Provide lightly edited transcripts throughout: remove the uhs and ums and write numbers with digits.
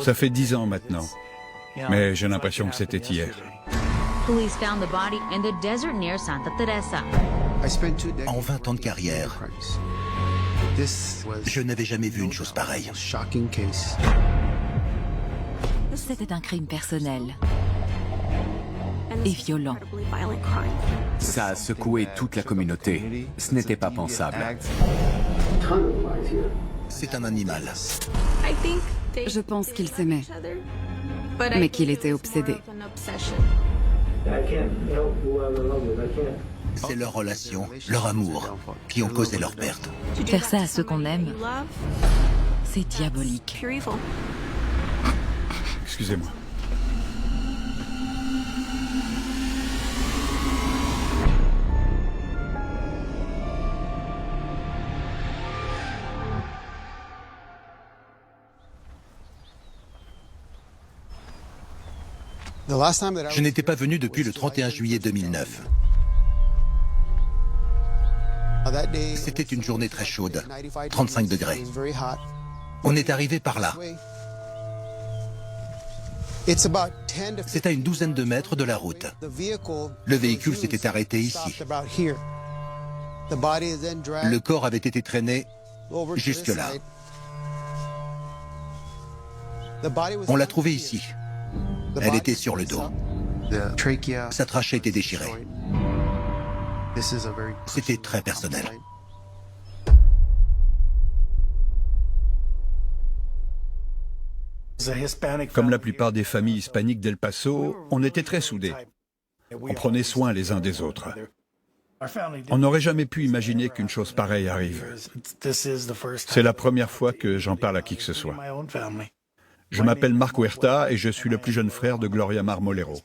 Ça fait 10 ans maintenant, mais j'ai l'impression que c'était hier. Police found the body in the desert near Santa Teresa. En 20 ans de carrière, je n'avais jamais vu une chose pareille. C'était un crime personnel et violent. Ça a secoué toute la communauté. Ce n'était pas pensable. C'est un animal. Je pense qu'ils s'aimaient, mais qu'il était obsédé. C'est leur relation, leur amour, qui ont causé leur perte. Faire ça à ceux qu'on aime, c'est diabolique. Excusez-moi. Je n'étais pas venu depuis le 31 juillet 2009. C'était une journée très chaude, 35 degrés. On est arrivé par là. C'est à une douzaine de mètres de la route. Le véhicule s'était arrêté ici. Le corps avait été traîné jusque-là. On l'a trouvé ici. Elle était sur le dos. Sa trachée était déchirée. C'était très personnel. Comme la plupart des familles hispaniques d'El Paso, on était très soudés. On prenait soin les uns des autres. On n'aurait jamais pu imaginer qu'une chose pareille arrive. C'est la première fois que j'en parle à qui que ce soit. Je m'appelle Mark Huerta et je suis le plus jeune frère de Gloria Marmolero.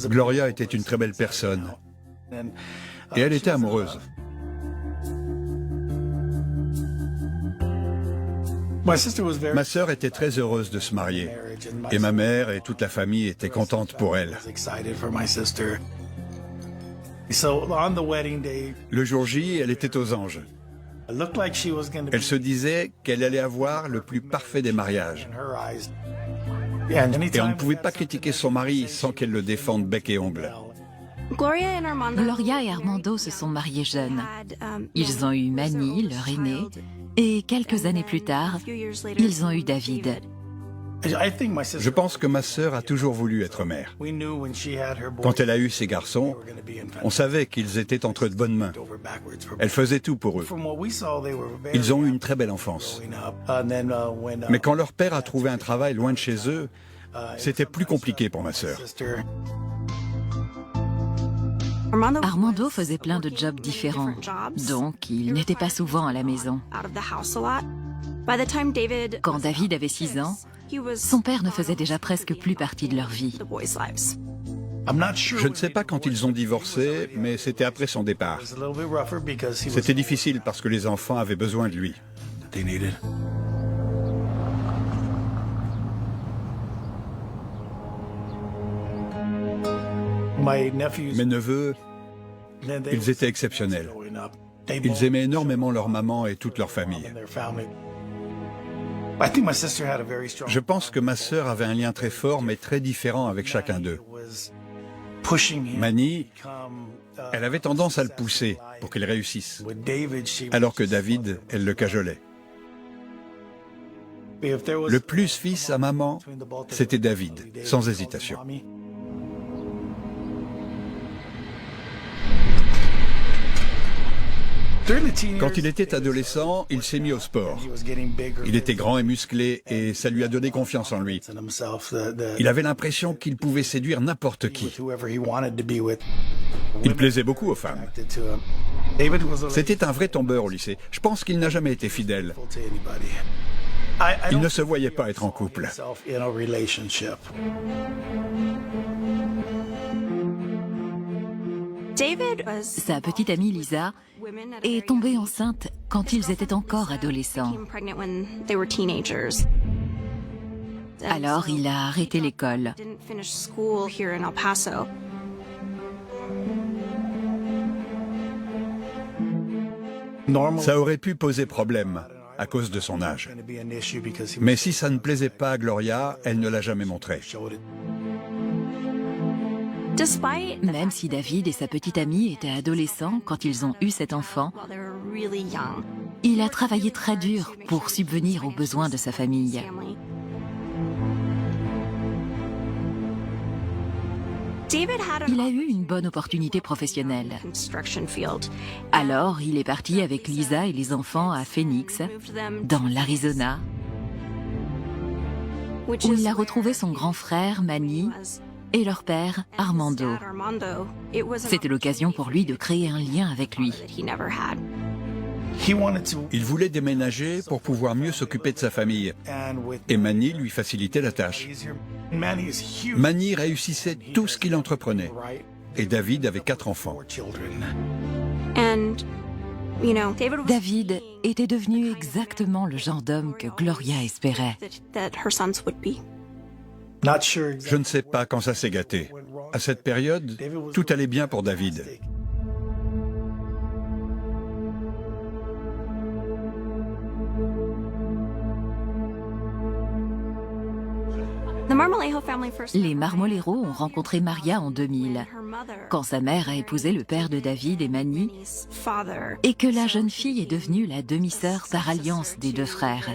Gloria était une très belle personne et elle était amoureuse. Ma sœur était très heureuse de se marier et ma mère et toute la famille étaient contentes pour elle. Le jour J, elle était aux anges. Elle se disait qu'elle allait avoir le plus parfait des mariages. Et on ne pouvait pas critiquer son mari sans qu'elle le défende bec et ongles. Gloria et Armando se sont mariés jeunes. Ils ont eu Manny, leur aîné, et quelques années plus tard, ils ont eu David. Je pense que ma sœur a toujours voulu être mère. Quand elle a eu ses garçons, on savait qu'ils étaient entre de bonnes mains. Elle faisait tout pour eux. Ils ont eu une très belle enfance. Mais quand leur père a trouvé un travail loin de chez eux, c'était plus compliqué pour ma sœur. Armando faisait plein de jobs différents, donc il n'était pas souvent à la maison. Quand David avait 6 ans, son père ne faisait déjà presque plus partie de leur vie. Je ne sais pas quand ils ont divorcé, mais c'était après son départ. C'était difficile parce que les enfants avaient besoin de lui. Mes neveux, ils étaient exceptionnels. Ils aimaient énormément leur maman et toute leur famille. Je pense que ma sœur avait un lien très fort, mais très différent avec chacun d'eux. Manny, elle avait tendance à le pousser pour qu'il réussisse, alors que David, elle le cajolait. Le plus fils à maman, c'était David, sans hésitation. Quand il était adolescent, il s'est mis au sport. Il était grand et musclé et ça lui a donné confiance en lui. Il avait l'impression qu'il pouvait séduire n'importe qui. Il plaisait beaucoup aux femmes. C'était un vrai tombeur au lycée. Je pense qu'il n'a jamais été fidèle. Il ne se voyait pas être en couple. Sa petite amie Lisa est tombée enceinte quand ils étaient encore adolescents. Alors il a arrêté l'école. Ça aurait pu poser problème. à cause de son âge. Mais si ça ne plaisait pas à Gloria, elle ne l'a jamais montré. Même si David et sa petite amie étaient adolescents quand ils ont eu cet enfant, il a travaillé très dur pour subvenir aux besoins de sa famille. Il a eu une bonne opportunité professionnelle. Alors, il est parti avec Lisa et les enfants à Phoenix, dans l'Arizona, où il a retrouvé son grand frère, Manny, et leur père, Armando. C'était l'occasion pour lui de créer un lien avec lui. Il voulait déménager pour pouvoir mieux s'occuper de sa famille. Et Manny lui facilitait la tâche. Manny réussissait tout ce qu'il entreprenait. Et David avait 4 enfants. David était devenu exactement le genre d'homme que Gloria espérait. Je ne sais pas quand ça s'est gâté. À cette période, tout allait bien pour David. Les Marmolejo ont rencontré Maria en 2000, quand sa mère a épousé le père de David et Manny, et que la jeune fille est devenue la demi-sœur par alliance des 2 frères.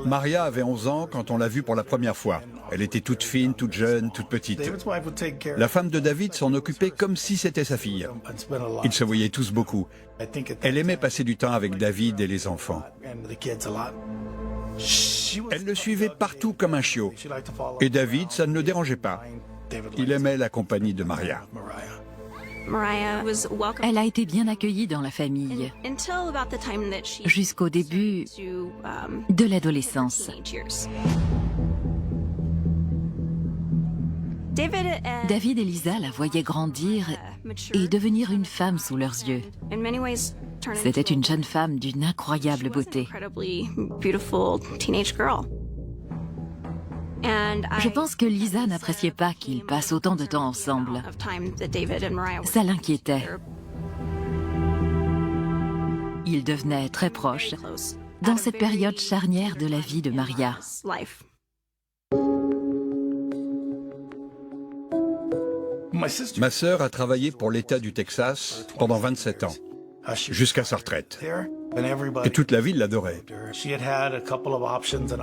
Maria avait 11 ans quand on l'a vue pour la première fois. Elle était toute fine, toute jeune, toute petite. La femme de David s'en occupait comme si c'était sa fille. Ils se voyaient tous beaucoup. Elle aimait passer du temps avec David et les enfants. Elle le suivait partout comme un chiot. Et David, ça ne le dérangeait pas. Il aimait la compagnie de Maria. Elle a été bien accueillie dans la famille, jusqu'au début de l'adolescence. David et Lisa la voyaient grandir et devenir une femme sous leurs yeux. C'était une jeune femme d'une incroyable beauté. Je pense que Lisa n'appréciait pas qu'ils passent autant de temps ensemble. Ça l'inquiétait. Ils devenaient très proches dans cette période charnière de la vie de Maria. Ma sœur a travaillé pour l'État du Texas pendant 27 ans, jusqu'à sa retraite. Et toute la ville l'adorait.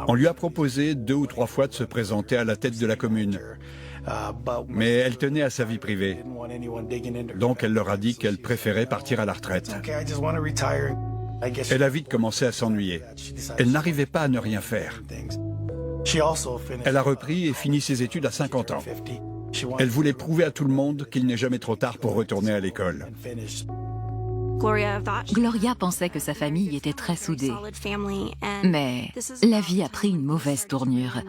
On lui a proposé 2 ou 3 fois de se présenter à la tête de la commune. Mais elle tenait à sa vie privée. Donc elle leur a dit qu'elle préférait partir à la retraite. Elle a vite commencé à s'ennuyer. Elle n'arrivait pas à ne rien faire. Elle a repris et fini ses études à 50 ans. Elle voulait prouver à tout le monde qu'il n'est jamais trop tard pour retourner à l'école. Gloria pensait que sa famille était très soudée. Mais la vie a pris une mauvaise tournure.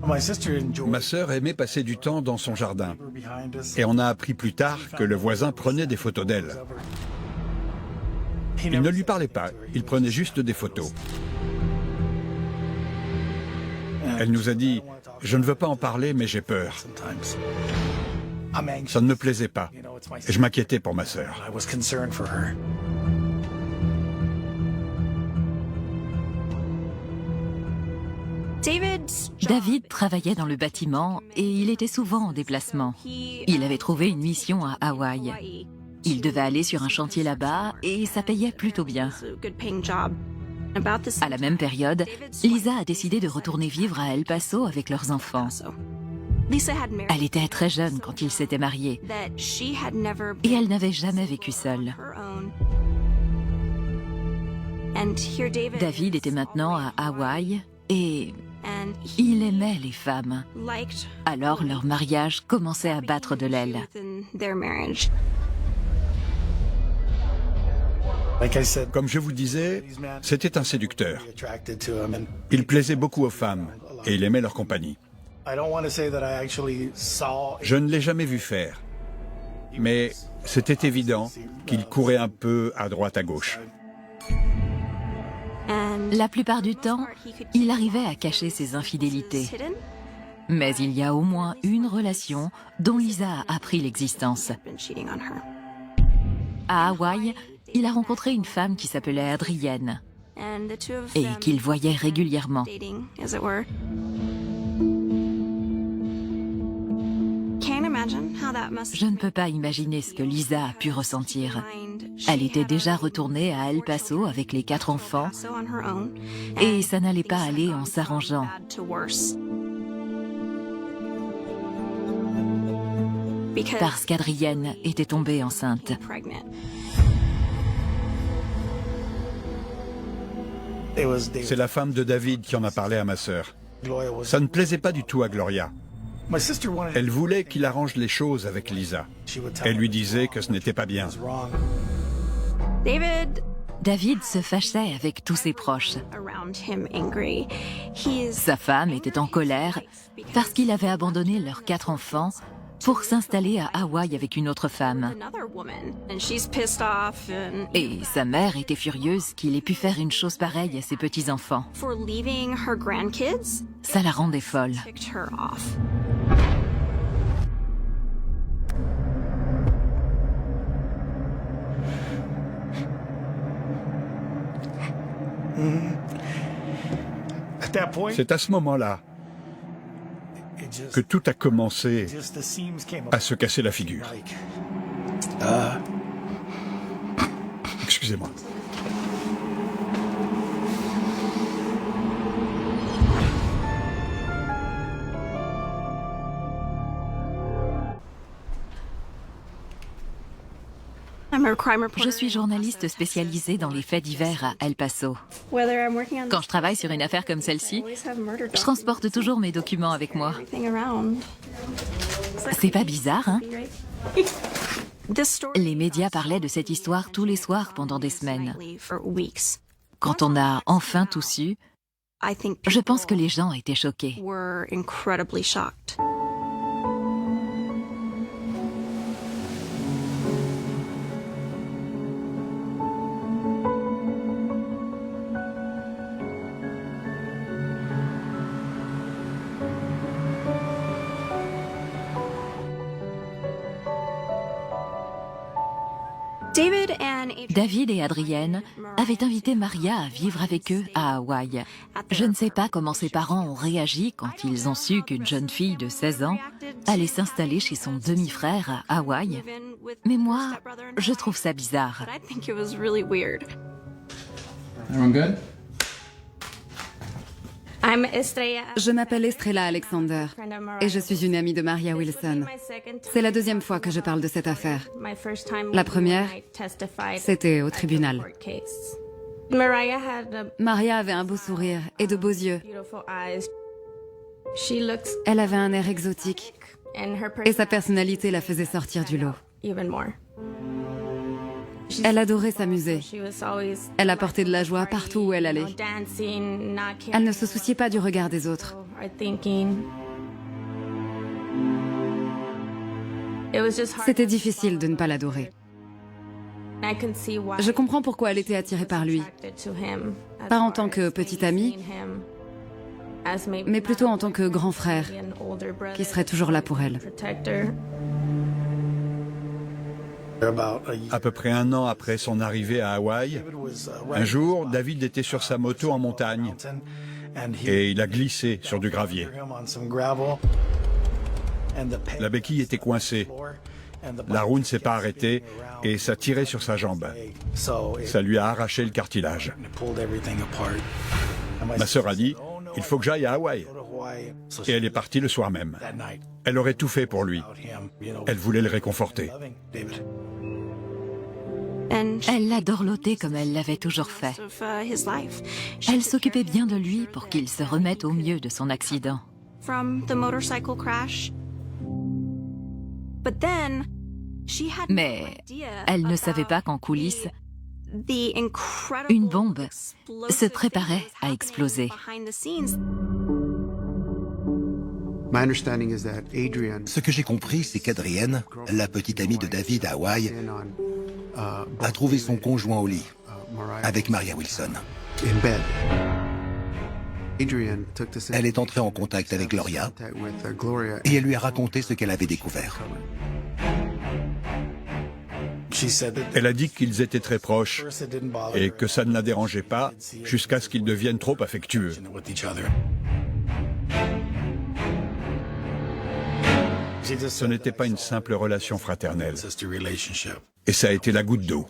Ma sœur aimait passer du temps dans son jardin. Et on a appris plus tard que le voisin prenait des photos d'elle. Il ne lui parlait pas, il prenait juste des photos. Elle nous a dit « Je ne veux pas en parler, mais j'ai peur. » Ça ne me plaisait pas. Et je m'inquiétais pour ma sœur. David travaillait dans le bâtiment et il était souvent en déplacement. Il avait trouvé une mission à Hawaï. Il devait aller sur un chantier là-bas et ça payait plutôt bien. À la même période, Lisa a décidé de retourner vivre à El Paso avec leurs enfants. Elle était très jeune quand ils s'étaient mariés et elle n'avait jamais vécu seule. David était maintenant à Hawaï et il aimait les femmes. Alors leur mariage commençait à battre de l'aile. Comme je vous disais, c'était un séducteur. Il plaisait beaucoup aux femmes et il aimait leur compagnie. Je ne l'ai jamais vu faire, mais c'était évident qu'il courait un peu à droite à gauche. La plupart du temps, il arrivait à cacher ses infidélités. Mais il y a au moins une relation dont Lisa a appris l'existence. À Hawaï, il a rencontré une femme qui s'appelait Adrienne et qu'il voyait régulièrement. Je ne peux pas imaginer ce que Lisa a pu ressentir. Elle était déjà retournée à El Paso avec les 4 enfants et ça n'allait pas aller en s'arrangeant. Parce qu'Adrienne était tombée enceinte. C'est la femme de David qui en a parlé à ma sœur. Ça ne plaisait pas du tout à Gloria. Elle voulait qu'il arrange les choses avec Lisa. Elle lui disait que ce n'était pas bien. David se fâchait avec tous ses proches. Sa femme était en colère parce qu'il avait abandonné leurs 4 enfants pour s'installer à Hawaï avec une autre femme. Et sa mère était furieuse qu'il ait pu faire une chose pareille à ses petits-enfants. Ça la rendait folle. C'est à ce moment-là que tout a commencé à se casser la figure. Excusez-moi. Je suis journaliste spécialisée dans les faits divers à El Paso. Quand je travaille sur une affaire comme celle-ci, je transporte toujours mes documents avec moi. C'est pas bizarre, hein? Les médias parlaient de cette histoire tous les soirs pendant des semaines. Quand on a enfin tout su, je pense que les gens étaient choqués. David et Adrienne avaient invité Maria à vivre avec eux à Hawaï. Je ne sais pas comment ses parents ont réagi quand ils ont su qu'une jeune fille de 16 ans allait s'installer chez son demi-frère à Hawaï. Mais moi, je trouve ça bizarre. Everyone good? Je m'appelle Estrella Alexander et je suis une amie de Maria Wilson. C'est la 2e fois que je parle de cette affaire. La première, c'était au tribunal. Maria avait un beau sourire et de beaux yeux. Elle avait un air exotique et sa personnalité la faisait sortir du lot. Elle adorait s'amuser. Elle apportait de la joie partout où elle allait. Elle ne se souciait pas du regard des autres. C'était difficile de ne pas l'adorer. Je comprends pourquoi elle était attirée par lui. Pas en tant que petite amie, mais plutôt en tant que grand frère, qui serait toujours là pour elle. À peu près 1 an après son arrivée à Hawaï, un jour, David était sur sa moto en montagne et il a glissé sur du gravier. La béquille était coincée, la roue ne s'est pas arrêtée et ça tirait sur sa jambe. Ça lui a arraché le cartilage. Ma sœur a dit « Il faut que j'aille à Hawaï ». Et elle est partie le soir même. Elle aurait tout fait pour lui. Elle voulait le réconforter. Elle l'a dorloté comme elle l'avait toujours fait. Elle s'occupait bien de lui pour qu'il se remette au mieux de son accident. Mais elle ne savait pas qu'en coulisses, une bombe se préparait à exploser. Ce que j'ai compris, c'est qu'Adrienne, la petite amie de David à Hawaï, a trouvé son conjoint au lit, avec Maria Wilson. Elle est entrée en contact avec Gloria et elle lui a raconté ce qu'elle avait découvert. Elle a dit qu'ils étaient très proches et que ça ne la dérangeait pas jusqu'à ce qu'ils deviennent trop affectueux. Ce n'était pas une simple relation fraternelle. Et ça a été la goutte d'eau.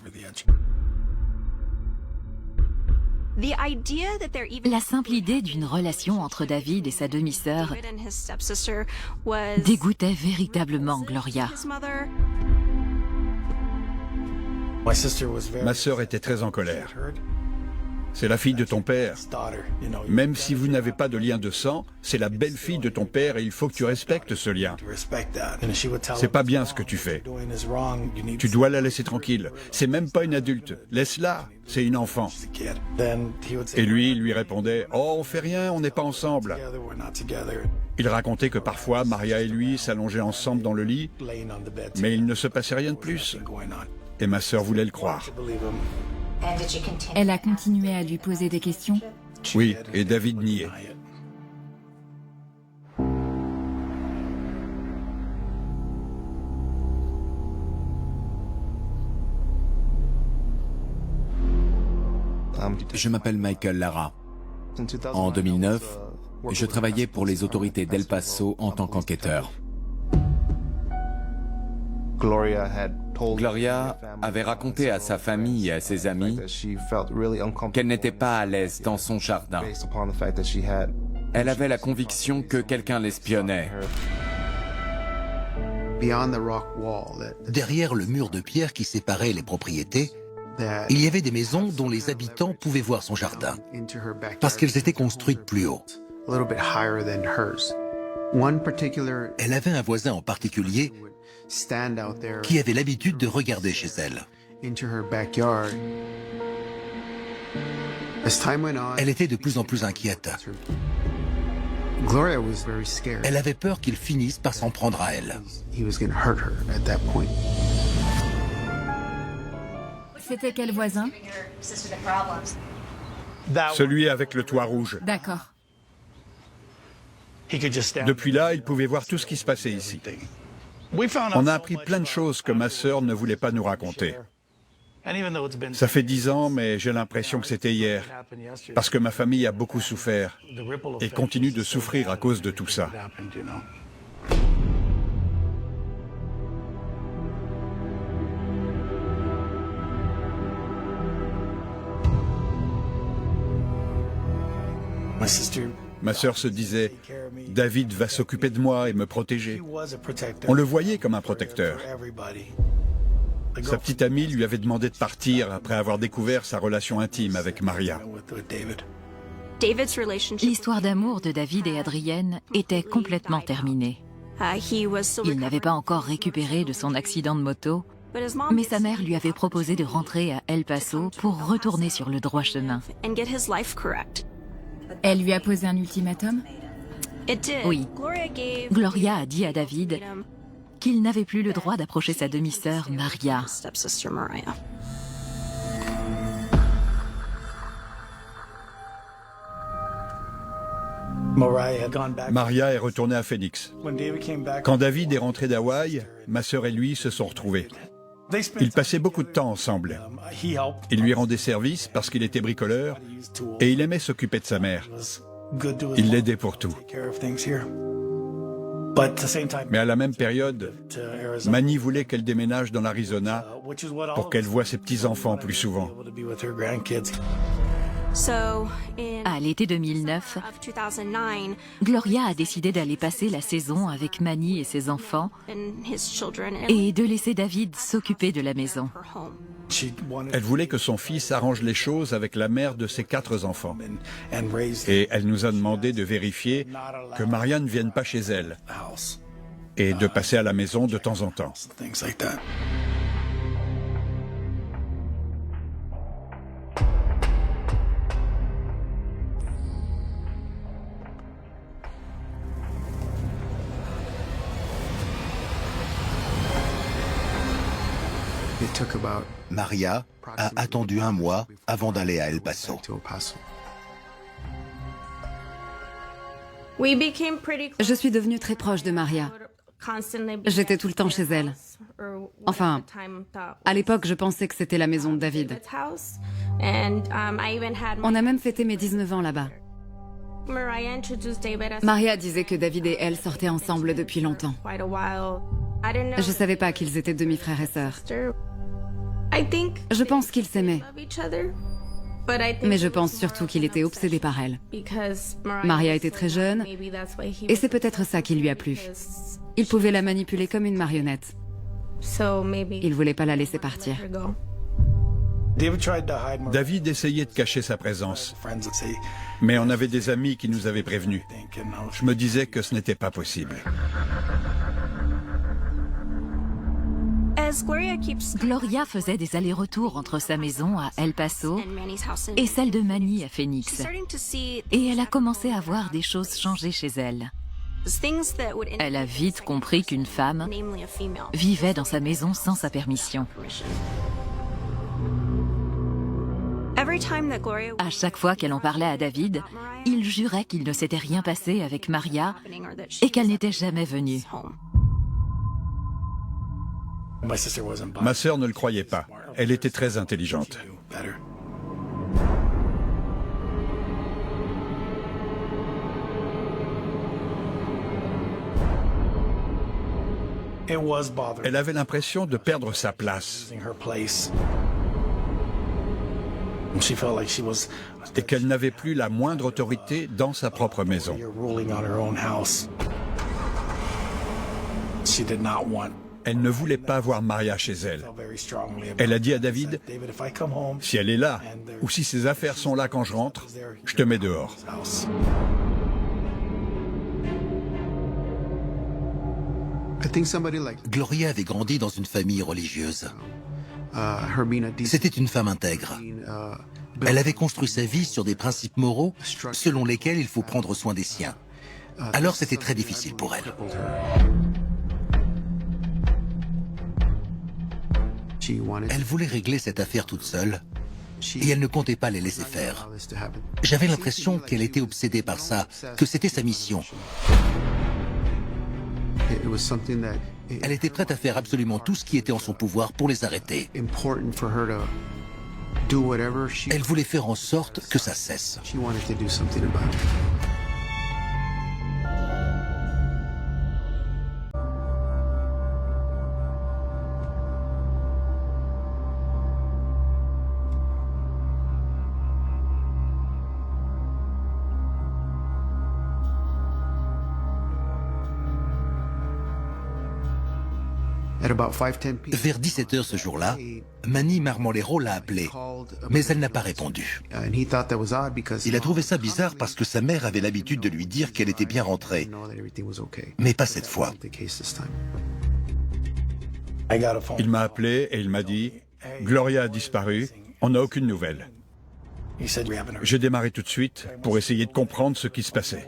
La simple idée d'une relation entre David et sa demi-sœur dégoûtait véritablement Gloria. Ma sœur était très en colère. C'est la fille de ton père. Même si vous n'avez pas de lien de sang, c'est la belle-fille de ton père et il faut que tu respectes ce lien. C'est pas bien ce que tu fais. Tu dois la laisser tranquille. C'est même pas une adulte. Laisse-la, c'est une enfant. Et lui, il lui répondait « Oh, on fait rien, on n'est pas ensemble. » Il racontait que parfois, Maria et lui s'allongeaient ensemble dans le lit, mais il ne se passait rien de plus. Et ma sœur voulait le croire. Elle a continué à lui poser des questions? Oui, et David niait. Je m'appelle Michael Lara. En 2009, je travaillais pour les autorités d'El Paso en tant qu'enquêteur. Gloria avait raconté à sa famille et à ses amis qu'elle n'était pas à l'aise dans son jardin. Elle avait la conviction que quelqu'un l'espionnait. Derrière le mur de pierre qui séparait les propriétés, il y avait des maisons dont les habitants pouvaient voir son jardin, parce qu'elles étaient construites plus haut. Elle avait un voisin en particulier qui avait l'habitude de regarder chez elle. Elle était de plus en plus inquiète. Elle avait peur qu'il finisse par s'en prendre à elle. C'était quel voisin? Celui avec le toit rouge. D'accord. Depuis là, il pouvait voir tout ce qui se passait ici. On a appris plein de choses que ma sœur ne voulait pas nous raconter. Ça fait 10 ans, mais j'ai l'impression que c'était hier. Parce que ma famille a beaucoup souffert et continue de souffrir à cause de tout ça. Ma sœur se disait « David va s'occuper de moi et me protéger ». On le voyait comme un protecteur. Sa petite amie lui avait demandé de partir après avoir découvert sa relation intime avec Maria. L'histoire d'amour de David et Adrienne était complètement terminée. Il n'avait pas encore récupéré de son accident de moto, mais sa mère lui avait proposé de rentrer à El Paso pour retourner sur le droit chemin. Elle lui a posé un ultimatum? Oui. Gloria a dit à David qu'il n'avait plus le droit d'approcher sa demi-sœur, Maria. Maria est retournée à Phoenix. Quand David est rentré d'Hawaï, ma sœur et lui se sont retrouvés. Ils passaient beaucoup de temps ensemble. Il lui rendait service parce qu'il était bricoleur et il aimait s'occuper de sa mère. Il l'aidait pour tout. Mais à la même période, Manny voulait qu'elle déménage dans l'Arizona pour qu'elle voie ses petits-enfants plus souvent. À l'été 2009, Gloria a décidé d'aller passer la saison avec Manny et ses enfants et de laisser David s'occuper de la maison. Elle voulait que son fils arrange les choses avec la mère de ses 4 enfants. Et elle nous a demandé de vérifier que Maria ne vienne pas chez elle et de passer à la maison de temps en temps. Maria a attendu 1 mois avant d'aller à El Paso. Je suis devenue très proche de Maria. J'étais tout le temps chez elle. Enfin, à l'époque, je pensais que c'était la maison de David. On a même fêté mes 19 ans là-bas. Maria disait que David et elle sortaient ensemble depuis longtemps. Je ne savais pas qu'ils étaient demi-frères et sœurs. Je pense qu'ils s'aimaient. Mais je pense surtout qu'il était obsédé par elle. Maria était très jeune, et c'est peut-être ça qui lui a plu. Il pouvait la manipuler comme une marionnette. Il ne voulait pas la laisser partir. David essayait de cacher sa présence, mais on avait des amis qui nous avaient prévenus. Je me disais que ce n'était pas possible. Gloria faisait des allers-retours entre sa maison à El Paso et celle de Manny à Phoenix. Et elle a commencé à voir des choses changer chez elle. Elle a vite compris qu'une femme vivait dans sa maison sans sa permission. À chaque fois qu'elle en parlait à David, il jurait qu'il ne s'était rien passé avec Maria et qu'elle n'était jamais venue. Ma sœur ne le croyait pas. Elle était très intelligente. Elle avait l'impression de perdre sa place et qu'elle n'avait plus la moindre autorité dans sa propre maison. Elle ne voulait pas voir Maria chez elle. Elle a dit à David, « Si elle est là, ou si ses affaires sont là quand je rentre, je te mets dehors. » Gloria avait grandi dans une famille religieuse. C'était une femme intègre. Elle avait construit sa vie sur des principes moraux selon lesquels il faut prendre soin des siens. Alors c'était très difficile pour elle. Elle voulait régler cette affaire toute seule et elle ne comptait pas les laisser faire. J'avais l'impression qu'elle était obsédée par ça, que c'était sa mission. Elle était prête à faire absolument tout ce qui était en son pouvoir pour les arrêter. Elle voulait faire en sorte que ça cesse. Vers 17h ce jour-là, Manny Marmolero l'a appelée, mais elle n'a pas répondu. Il a trouvé ça bizarre parce que sa mère avait l'habitude de lui dire qu'elle était bien rentrée, mais pas cette fois. Il m'a appelé et il m'a dit, « Gloria a disparu, on n'a aucune nouvelle. » J'ai démarré tout de suite pour essayer de comprendre ce qui se passait.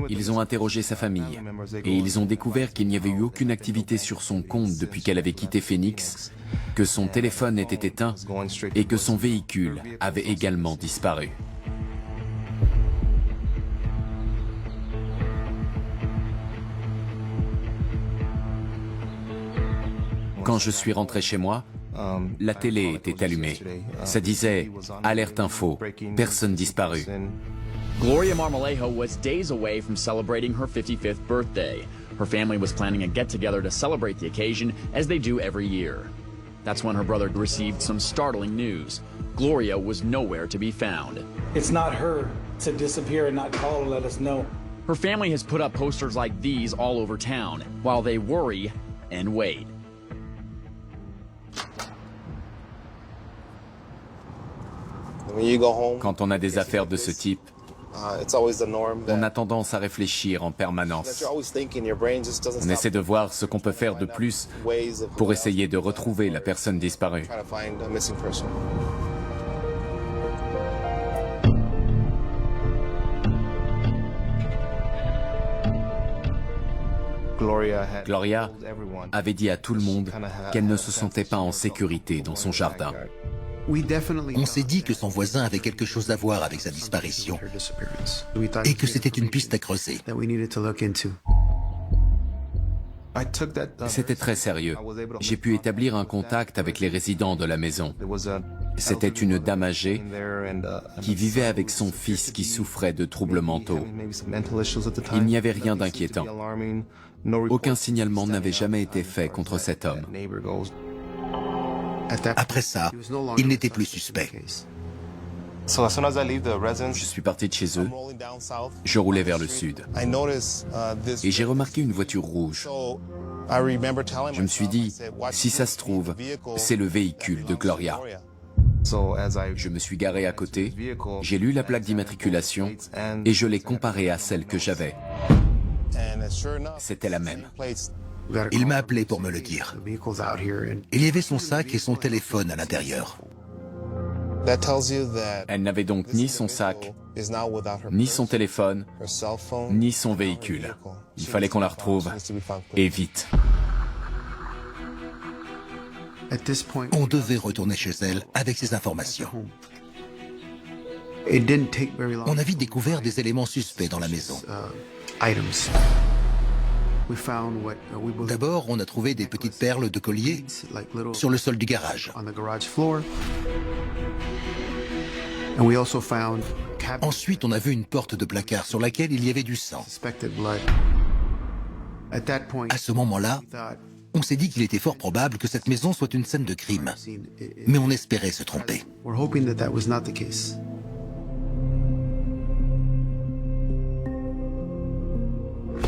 Ils ont interrogé sa famille et ils ont découvert qu'il n'y avait eu aucune activité sur son compte depuis qu'elle avait quitté Phoenix, que son téléphone était éteint et que son véhicule avait également disparu. Quand je suis rentré chez moi, la télé était allumée. Ça disait « Alerte info, personne disparue ». Gloria Marmolejo was days away from celebrating her 55th birthday. Her family was planning a get-together to celebrate the occasion, as they do every year. That's when her brother received some startling news. Gloria was nowhere to be found. It's not her to disappear and not call and let us know. Her family has put up posters like these all over town, while they worry and wait. Quand on a des affaires de ce type, on a tendance à réfléchir en permanence. On essaie de voir ce qu'on peut faire de plus pour essayer de retrouver la personne disparue. Gloria avait dit à tout le monde qu'elle ne se sentait pas en sécurité dans son jardin. On s'est dit que son voisin avait quelque chose à voir avec sa disparition et que c'était une piste à creuser. C'était très sérieux. J'ai pu établir un contact avec les résidents de la maison. C'était une dame âgée qui vivait avec son fils qui souffrait de troubles mentaux. Il n'y avait rien d'inquiétant. Aucun signalement n'avait jamais été fait contre cet homme. Après ça, il n'était plus suspect. Je suis parti de chez eux. Je roulais vers le sud. Et j'ai remarqué une voiture rouge. Je me suis dit, si ça se trouve, c'est le véhicule de Gloria. Je me suis garé à côté, j'ai lu la plaque d'immatriculation et je l'ai comparée à celle que j'avais. C'était la même. Il m'a appelé pour me le dire. Il y avait son sac et son téléphone à l'intérieur. Elle n'avait donc ni son sac, ni son téléphone, ni son véhicule. Il fallait qu'on la retrouve, et vite. On devait retourner chez elle avec ces informations. On a vite découvert des éléments suspects dans la maison. D'abord, on a trouvé des petites perles de collier sur le sol du garage. Ensuite, on a vu une porte de placard sur laquelle il y avait du sang. À ce moment-là, on s'est dit qu'il était fort probable que cette maison soit une scène de crime. Mais on espérait se tromper.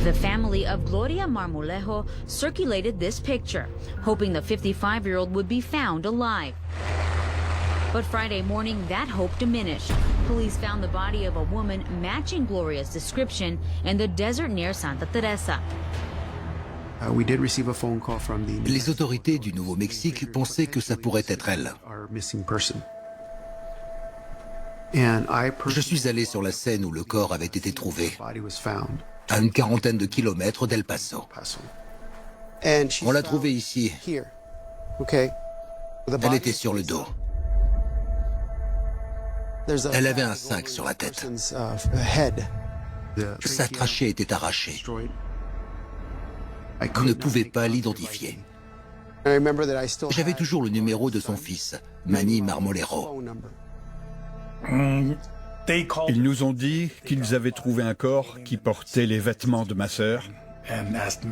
The family of Gloria Marmolejo circulated this picture, hoping the 55-year-old would be found alive. But Friday morning, that hope diminished. Police found the body of a woman matching Gloria's description in the desert near Santa Teresa. Les autorités du Nouveau-Mexique pensaient que ça pourrait être elle. Je suis allé sur la scène où le corps avait été trouvé, à une quarantaine de kilomètres d'El Paso. On l'a trouvée ici. Elle était sur le dos. Elle avait un sac sur la tête. Sa trachée était arrachée. On ne pouvait pas l'identifier. J'avais toujours le numéro de son fils, Manny Marmolero. Ils nous ont dit qu'ils avaient trouvé un corps qui portait les vêtements de ma sœur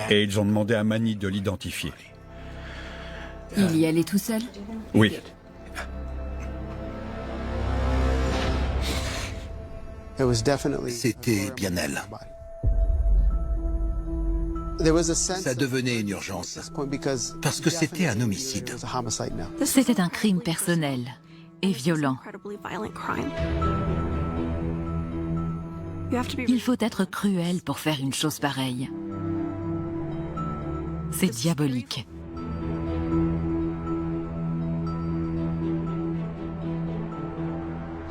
et ils ont demandé à Manny de l'identifier. Il y allait tout seul? Oui. C'était bien elle. Ça devenait une urgence, parce que c'était un homicide. C'était un crime personnel et violent. Il faut être cruel pour faire une chose pareille. C'est diabolique.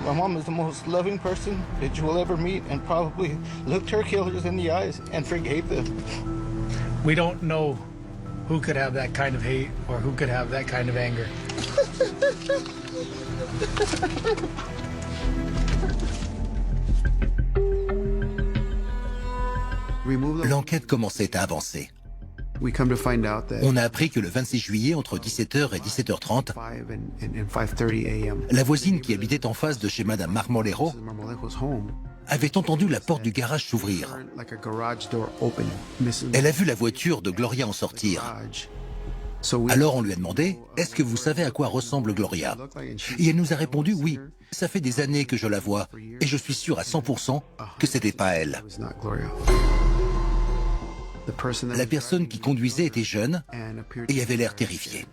My mom is the most loving person that you will ever meet and probably looked her killers in the eyes and forgave them. We don't know who could have that kind of hate or who could have that kind of anger. L'enquête commençait à avancer. On a appris que le 26 juillet, entre 17h et 17h30, la voisine qui habitait en face de chez Madame Marmolero avait entendu la porte du garage s'ouvrir. Elle a vu la voiture de Gloria en sortir. Alors on lui a demandé « Est-ce que vous savez à quoi ressemble Gloria ?» Et elle nous a répondu « Oui, ça fait des années que je la vois et je suis sûr à 100% que c'était pas elle. » La personne qui conduisait était jeune et avait l'air terrifiée.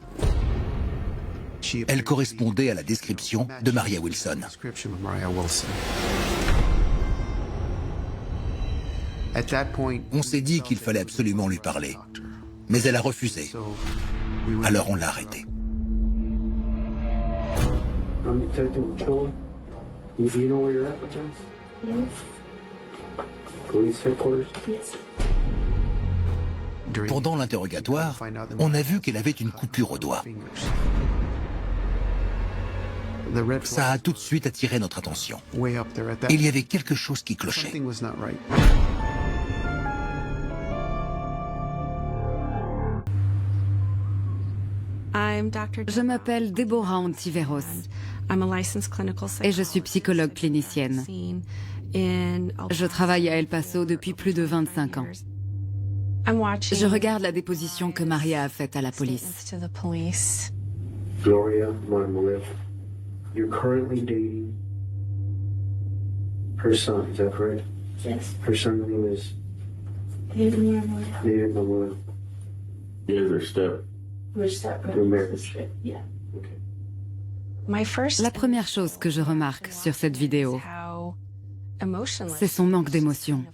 Elle correspondait à la description de Maria Wilson. On s'est dit qu'il fallait absolument lui parler, mais elle a refusé. Alors on l'a arrêtée. Pendant l'interrogatoire, on a vu qu'elle avait une coupure au doigt. Ça a tout de suite attiré notre attention. Il y avait quelque chose qui clochait. Je m'appelle Deborah Ontiveros et je suis psychologue clinicienne. Je travaille à El Paso depuis plus de 25 ans. Je regarde la déposition que Maria a faite à la police. Gloria Marmolejo, you're currently dating her son, is that correct? Yes. Her son's name is? David Marmolejo. David Marmolejo. You guys are We're stepbrothers. Yeah. Okay. La première chose que je remarque sur cette vidéo, c'est son manque d'émotion.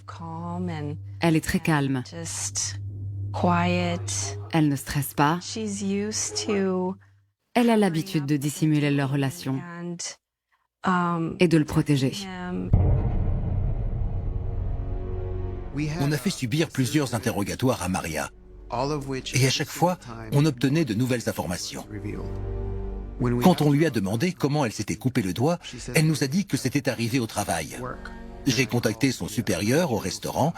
Elle est très calme. Elle ne stresse pas. Elle a l'habitude de dissimuler leur relation et de le protéger. On a fait subir plusieurs interrogatoires à Maria. Et à chaque fois, on obtenait de nouvelles informations. Quand on lui a demandé comment elle s'était coupé le doigt, elle nous a dit que c'était arrivé au travail. J'ai contacté son supérieur au restaurant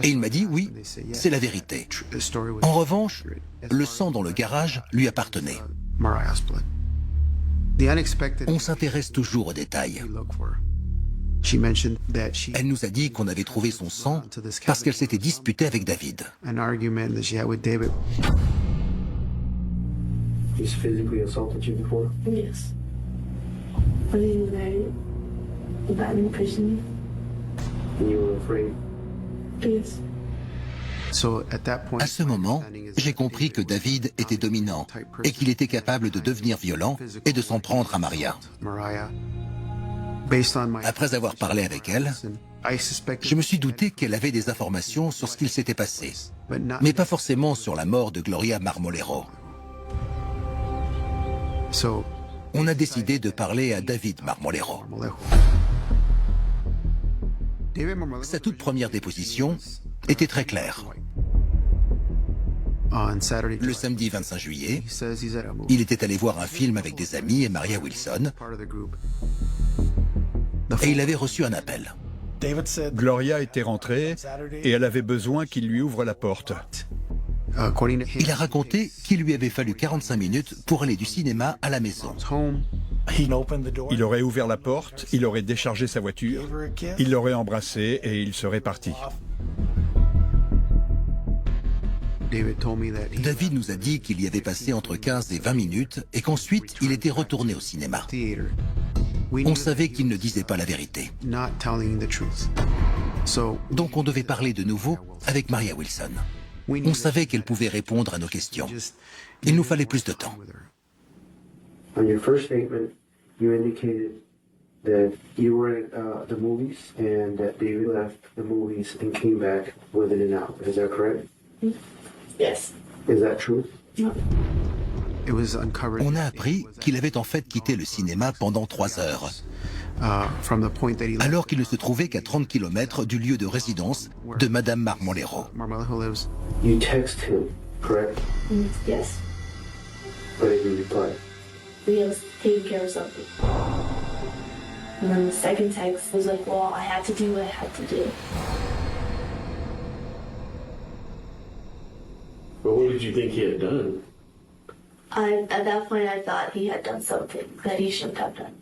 et il m'a dit oui, c'est la vérité. En revanche, le sang dans le garage lui appartenait. On s'intéresse toujours aux détails. Elle nous a dit qu'on avait trouvé son sang parce qu'elle s'était disputée avec David. He's physically assaulted you before? Yes. When he was very bad in prison. And you were afraid? Yes. À ce moment, j'ai compris que David était dominant et qu'il était capable de devenir violent et de s'en prendre à Maria. Après avoir parlé avec elle, je me suis douté qu'elle avait des informations sur ce qu'il s'était passé, mais pas forcément sur la mort de Gloria Marmolejo. On a décidé de parler à David Marmolejo. Sa toute première déposition était très claire. Le samedi 25 juillet, il était allé voir un film avec des amis et Maria Wilson, et il avait reçu un appel. Gloria était rentrée et elle avait besoin qu'il lui ouvre la porte. Il a raconté qu'il lui avait fallu 45 minutes pour aller du cinéma à la maison. Il aurait ouvert la porte, il aurait déchargé sa voiture, il l'aurait embrassée et il serait parti. David nous a dit qu'il y avait passé entre 15 et 20 minutes et qu'ensuite il était retourné au cinéma. On savait qu'il ne disait pas la vérité. Donc on devait parler de nouveau avec Maria Wilson. On savait qu'elle pouvait répondre à nos questions. Il nous fallait plus de temps. On your first statement, you indicated that you were at the movies and that David left the movies and came back within an hour. Is that correct? Yes. Is that true? No. On a appris qu'il avait en fait quitté le cinéma pendant 3 heures, alors qu'il ne se trouvait qu'à 30 km du lieu de résidence de Madame Marmolejo. You text him, correct? Yes. What did he reply? He was taking care of something. And then the second text was like, well, I had to do what I had to do. But what did you think he had done? At that point, I thought he had done something that he shouldn't have done.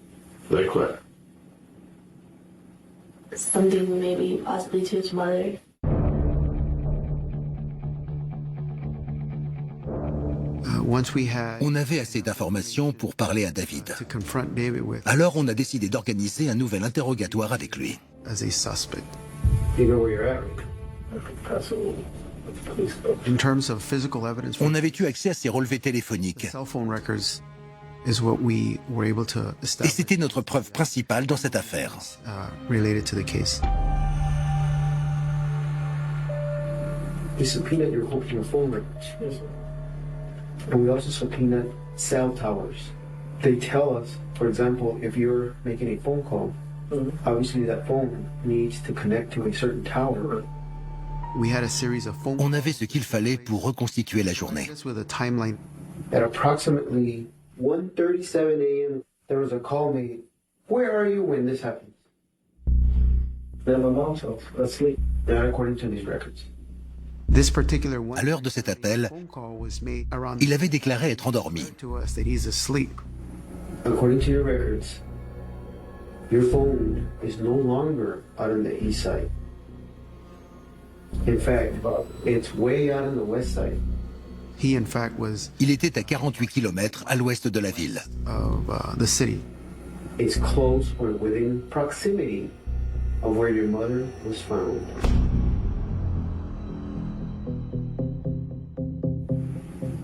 Like what? Something maybe possibly to his mother. On avait assez d'informations pour parler à David. Alors on a décidé d'organiser un nouvel interrogatoire avec lui. You know where you're at? On avait eu accès à ses relevés téléphoniques. Et c'était notre preuve principale dans cette affaire. We subpoenaed your phone records. And we also subpoenaed cell towers. They tell us, for example, if you're making a phone call, obviously that phone needs to connect to a certain tower. On avait ce qu'il fallait pour reconstituer la journée. At approximately 1:37 a.m., there was a call made. Where are you when this happens? Then my mom's house, asleep. Not according to these records. À l'heure de cet appel, il avait déclaré être endormi. According to your records, your phone is no longer out on the east side. In fact, it's way out on the west side. Il était à 48 km à l'ouest de la ville. It's close or within proximity of where your mother was found.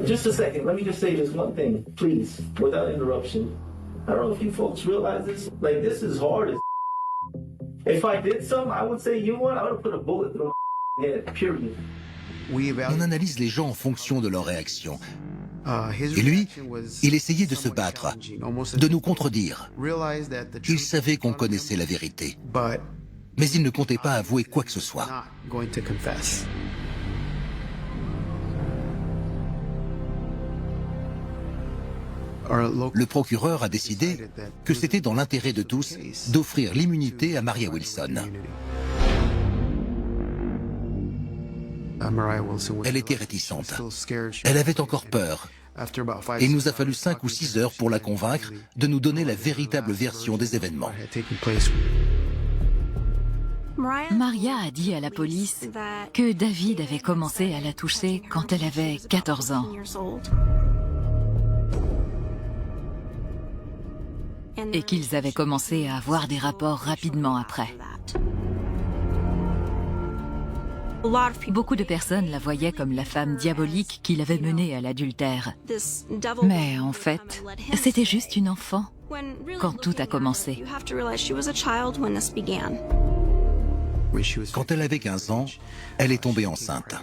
Just a second, let me just say just one thing, please, without interruption. I don't know if you folks realize this, like this is hard as If I did something, I would say, you know what, I would have put a bullet through my head, period. On analyse les gens en fonction de leur réaction. Et lui, il essayait de se battre, de nous contredire. Il savait qu'on connaissait la vérité, mais il ne comptait pas avouer quoi que ce soit. Le procureur a décidé que c'était dans l'intérêt de tous d'offrir l'immunité à Maria Wilson. Elle était réticente. Elle avait encore peur. Et il nous a fallu 5 ou 6 heures pour la convaincre de nous donner la véritable version des événements. Maria a dit à la police que David avait commencé à la toucher quand elle avait 14 ans. Et qu'ils avaient commencé à avoir des rapports rapidement après. Beaucoup de personnes la voyaient comme la femme diabolique qui l'avait menée à l'adultère. Mais en fait, c'était juste une enfant quand tout a commencé. Quand elle avait 15 ans, elle est tombée enceinte.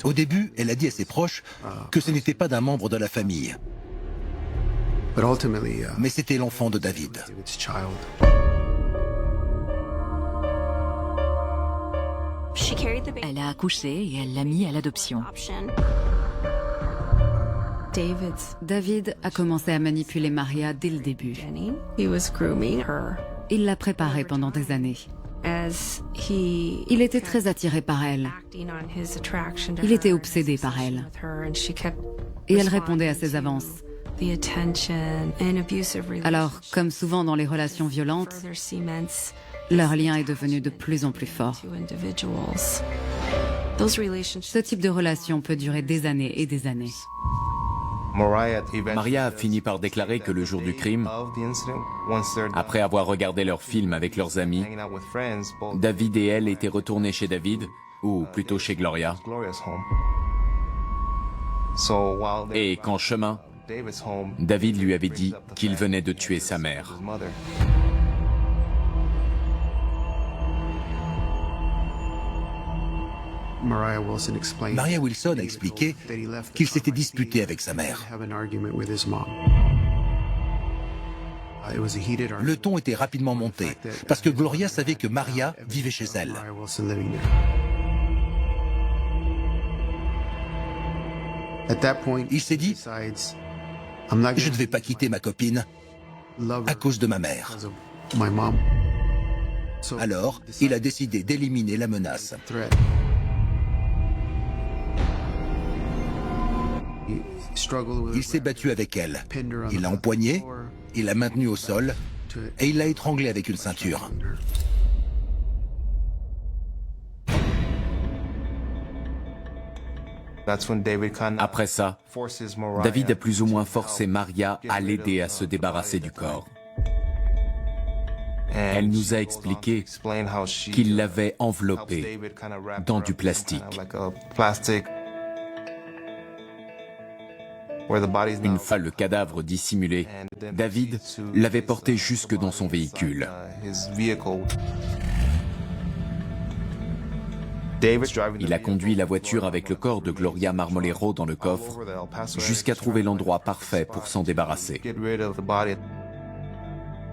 Au début, elle a dit à ses proches que ce n'était pas d'un membre de la famille. Mais c'était l'enfant de David. Elle a accouché et elle l'a mis à l'adoption. David a commencé à manipuler Maria dès le début. Il l'a préparée pendant des années. Il était très attiré par elle. Il était obsédé par elle. Et elle répondait à ses avances. Alors, comme souvent dans les relations violentes, leur lien est devenu de plus en plus fort. Ce type de relation peut durer des années et des années. Maria a fini par déclarer que le jour du crime, après avoir regardé leur film avec leurs amis, David et elle étaient retournés chez David, ou plutôt chez Gloria. Et qu'en chemin, David lui avait dit qu'il venait de tuer sa mère. Maria Wilson a expliqué qu'il s'était disputé avec sa mère. Le ton était rapidement monté, parce que Gloria savait que Maria vivait chez elle. Il s'est dit, je ne vais pas quitter ma copine à cause de ma mère. Alors, il a décidé d'éliminer la menace. Il s'est battu avec elle. Il l'a empoignée, il l'a maintenue au sol et il l'a étranglée avec une ceinture. Après ça, David a plus ou moins forcé Maria à l'aider à se débarrasser du corps. Elle nous a expliqué qu'il l'avait enveloppée dans du plastique. Une fois le cadavre dissimulé, David l'avait porté jusque dans son véhicule. Il a conduit la voiture avec le corps de Gloria Marmolero dans le coffre jusqu'à trouver l'endroit parfait pour s'en débarrasser.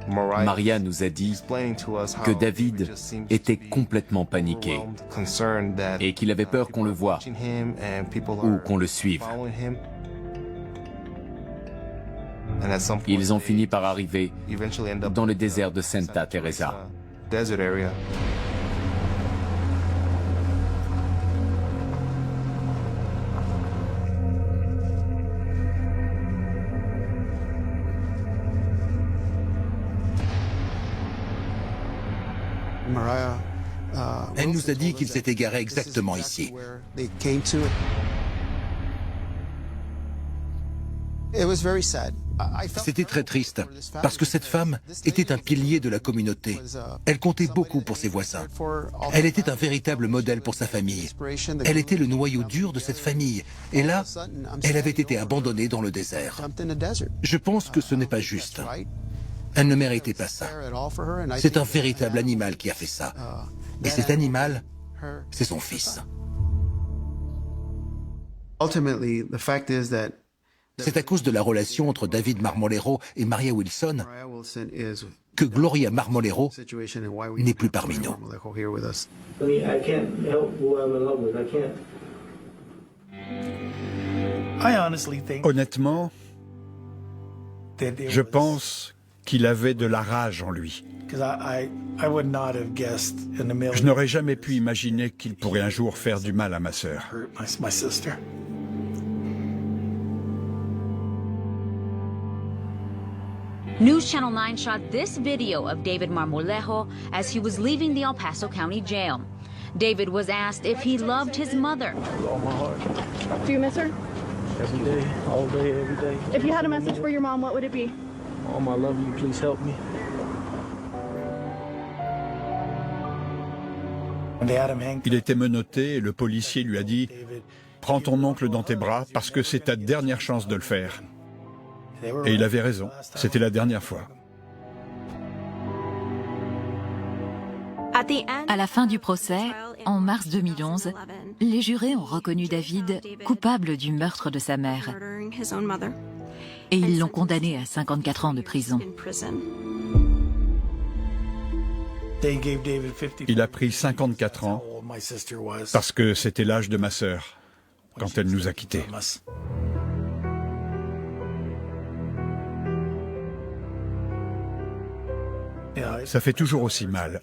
Maria nous a dit que David était complètement paniqué et qu'il avait peur qu'on le voie ou qu'on le suive. Ils ont fini par arriver dans le désert de Santa Teresa. Elle nous a dit qu'ils s'étaient garés exactement ici. C'était très triste, parce que cette femme était un pilier de la communauté. Elle comptait beaucoup pour ses voisins. Elle était un véritable modèle pour sa famille. Elle était le noyau dur de cette famille. Et là, elle avait été abandonnée dans le désert. Je pense que ce n'est pas juste. Elle ne méritait pas ça. C'est un véritable animal qui a fait ça. Et cet animal, c'est son fils. C'est à cause de la relation entre David Marmolero et Maria Wilson que Gloria Marmolero n'est plus parmi nous. Honnêtement, je pense qu'il avait de la rage en lui. Je n'aurais jamais pu imaginer qu'il pourrait un jour faire du mal à ma sœur. News Channel 9 shot this video of David Marmolejo as he was leaving the El Paso County Jail. David was asked if he loved his mother. With all my heart. Do you miss her? Every day, all day, every day. If you had a message for your mom, what would it be? Mom, I love you, please help me. Il était menotté et le policier lui a dit « Prends ton oncle dans tes bras parce que c'est ta dernière chance de le faire. » Et il avait raison, c'était la dernière fois. À la fin du procès, en mars 2011, les jurés ont reconnu David coupable du meurtre de sa mère. Et ils l'ont condamné à 54 ans de prison. Il a pris 54 ans parce que c'était l'âge de ma sœur quand elle nous a quittés. Ça fait toujours aussi mal.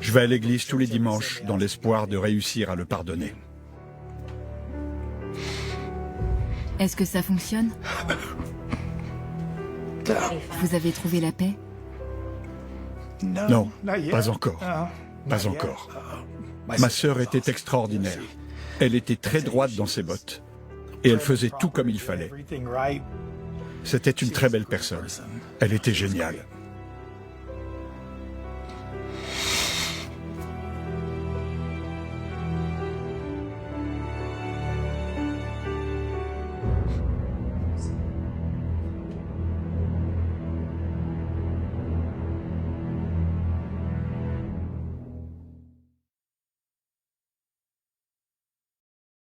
Je vais à l'église tous les dimanches dans l'espoir de réussir à le pardonner. Est-ce que ça fonctionne? Vous avez trouvé la paix? Non, pas encore. Pas encore. Ma sœur était extraordinaire. Elle était très droite dans ses bottes. Et elle faisait tout comme il fallait. C'était une très belle personne. Elle était géniale.